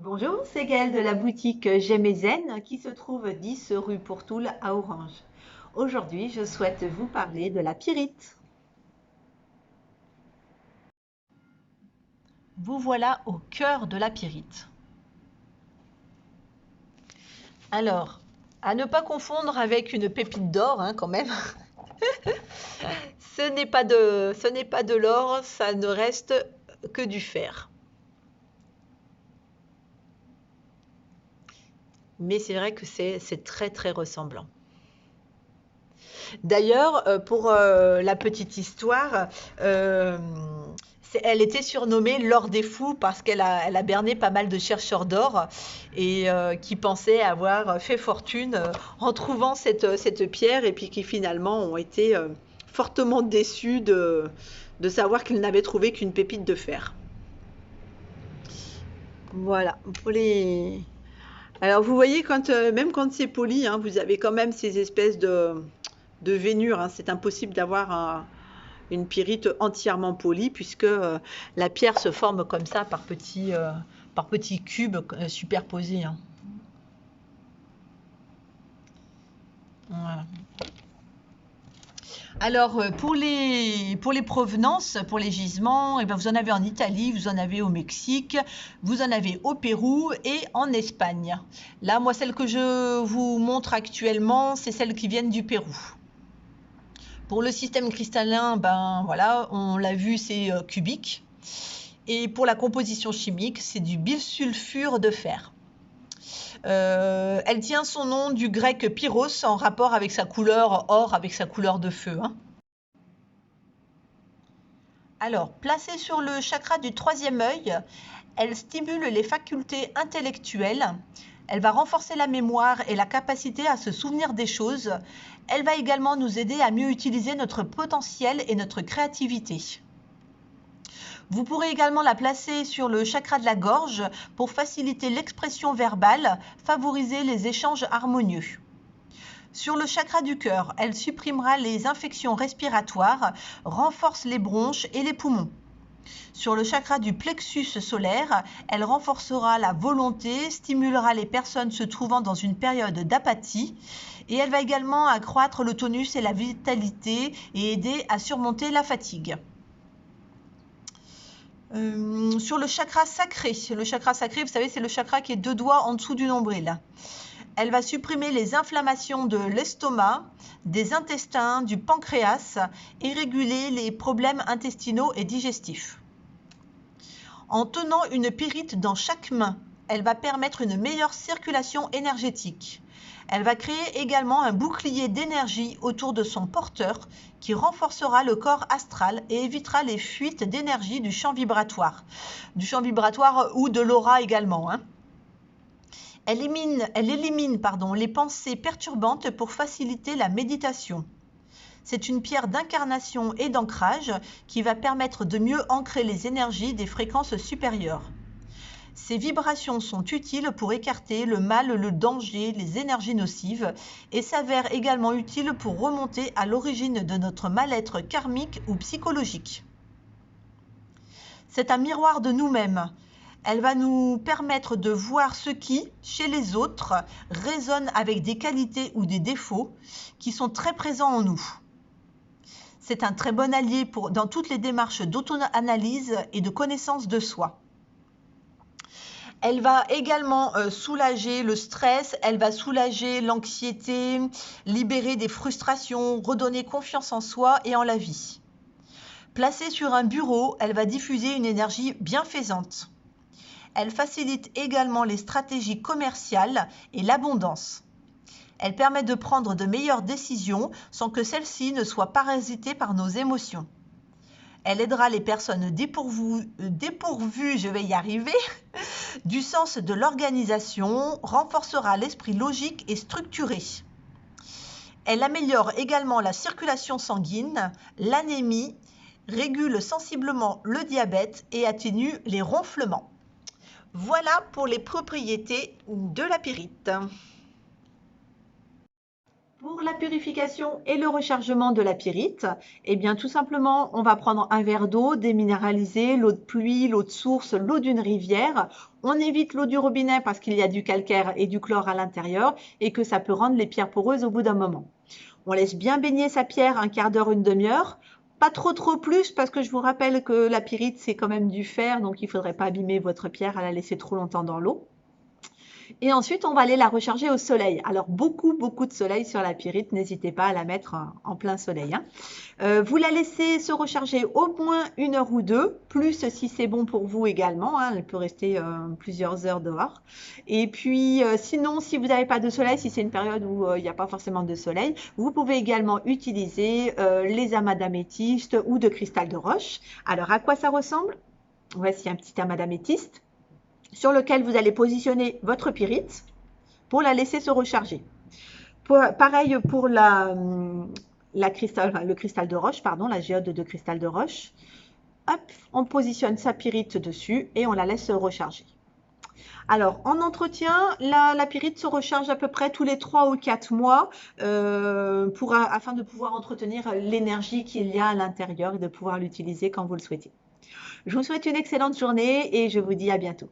Bonjour, c'est Gaëlle de la boutique J'aime et Zen qui se trouve 10 rue Pourtoul à Orange. Aujourd'hui, je souhaite vous parler de la pyrite. Vous voilà au cœur de la pyrite. Alors, à ne pas confondre avec une pépite d'or, quand même. Ce n'est pas de l'or, ça ne reste que du fer. Mais c'est vrai que c'est très très ressemblant. D'ailleurs, pour la petite histoire, elle était surnommée l'or des fous parce qu'elle a berné pas mal de chercheurs d'or et qui pensaient avoir fait fortune en trouvant cette pierre et puis qui finalement ont été fortement déçus de savoir qu'ils n'avaient trouvé qu'une pépite de fer. Voilà, pour les... Alors vous voyez, même quand c'est poli, vous avez quand même ces espèces de vénure. C'est impossible d'avoir une pyrite entièrement polie puisque la pierre se forme comme ça par petits cubes superposés. Voilà. Alors, pour les provenances, pour les gisements, eh ben, vous en avez en Italie, vous en avez au Mexique, vous en avez au Pérou et en Espagne. Là, moi, celles que je vous montre actuellement, c'est celles qui viennent du Pérou. Pour le système cristallin, ben voilà, on l'a vu, c'est cubique. Et pour la composition chimique, c'est du bisulfure de fer. Elle tient son nom du grec pyros en rapport avec sa couleur or, avec sa couleur de feu. Alors, placée sur le chakra du troisième œil, elle stimule les facultés intellectuelles. Elle va renforcer la mémoire et la capacité à se souvenir des choses. Elle va également nous aider à mieux utiliser notre potentiel et notre créativité. Vous pourrez également la placer sur le chakra de la gorge pour faciliter l'expression verbale, favoriser les échanges harmonieux. Sur le chakra du cœur, elle supprimera les infections respiratoires, renforce les bronches et les poumons. Sur le chakra du plexus solaire, elle renforcera la volonté, stimulera les personnes se trouvant dans une période d'apathie et elle va également accroître le tonus et la vitalité et aider à surmonter la fatigue. Sur le chakra sacré, vous savez, c'est le chakra qui est 2 doigts en dessous du nombril. Elle va supprimer les inflammations de l'estomac, des intestins, du pancréas et réguler les problèmes intestinaux et digestifs. En tenant une pyrite dans chaque main, elle va permettre une meilleure circulation énergétique. Elle va créer également un bouclier d'énergie autour de son porteur qui renforcera le corps astral et évitera les fuites d'énergie du champ vibratoire ou de l'aura également. Elle élimine les pensées perturbantes pour faciliter la méditation. C'est une pierre d'incarnation et d'ancrage qui va permettre de mieux ancrer les énergies des fréquences supérieures. Ces vibrations sont utiles pour écarter le mal, le danger, les énergies nocives et s'avèrent également utiles pour remonter à l'origine de notre mal-être karmique ou psychologique. C'est un miroir de nous-mêmes. Elle va nous permettre de voir ce qui, chez les autres, résonne avec des qualités ou des défauts qui sont très présents en nous. C'est un très bon allié dans toutes les démarches d'auto-analyse et de connaissance de soi. Elle va également soulager le stress, elle va soulager l'anxiété, libérer des frustrations, redonner confiance en soi et en la vie. Placée sur un bureau, elle va diffuser une énergie bienfaisante. Elle facilite également les stratégies commerciales et l'abondance. Elle permet de prendre de meilleures décisions sans que celles-ci ne soient parasitées par nos émotions. Elle aidera les personnes dépourvues, je vais y arriver, du sens de l'organisation, renforcera l'esprit logique et structuré. Elle améliore également la circulation sanguine, l'anémie, régule sensiblement le diabète et atténue les ronflements. Voilà pour les propriétés de la pyrite. Pour la purification et le rechargement de la pyrite, eh bien tout simplement, on va prendre un verre d'eau déminéralisée, l'eau de pluie, l'eau de source, l'eau d'une rivière. On évite l'eau du robinet parce qu'il y a du calcaire et du chlore à l'intérieur et que ça peut rendre les pierres poreuses au bout d'un moment. On laisse bien baigner sa pierre un quart d'heure, une demi-heure. Pas trop plus parce que je vous rappelle que la pyrite c'est quand même du fer, donc il ne faudrait pas abîmer votre pierre à la laisser trop longtemps dans l'eau. Et ensuite, on va aller la recharger au soleil. Alors, beaucoup de soleil sur la pyrite. N'hésitez pas à la mettre en plein soleil, hein. Vous la laissez se recharger au moins 1 heure ou 2, plus si c'est bon pour vous également, hein. Elle peut rester plusieurs heures dehors. Et puis, sinon, si vous n'avez pas de soleil, si c'est une période où il n'y a pas forcément de soleil, vous pouvez également utiliser les amas d'améthyste ou de cristal de roche. Alors, à quoi ça ressemble? Voici un petit amas d'améthyste sur lequel vous allez positionner votre pyrite pour la laisser se recharger. Pareil pour le cristal de roche, pardon, la géode de cristal de roche. Hop, on positionne sa pyrite dessus et on la laisse se recharger. Alors, en entretien, la pyrite se recharge à peu près tous les 3 ou 4 mois afin de pouvoir entretenir l'énergie qu'il y a à l'intérieur et de pouvoir l'utiliser quand vous le souhaitez. Je vous souhaite une excellente journée et je vous dis à bientôt.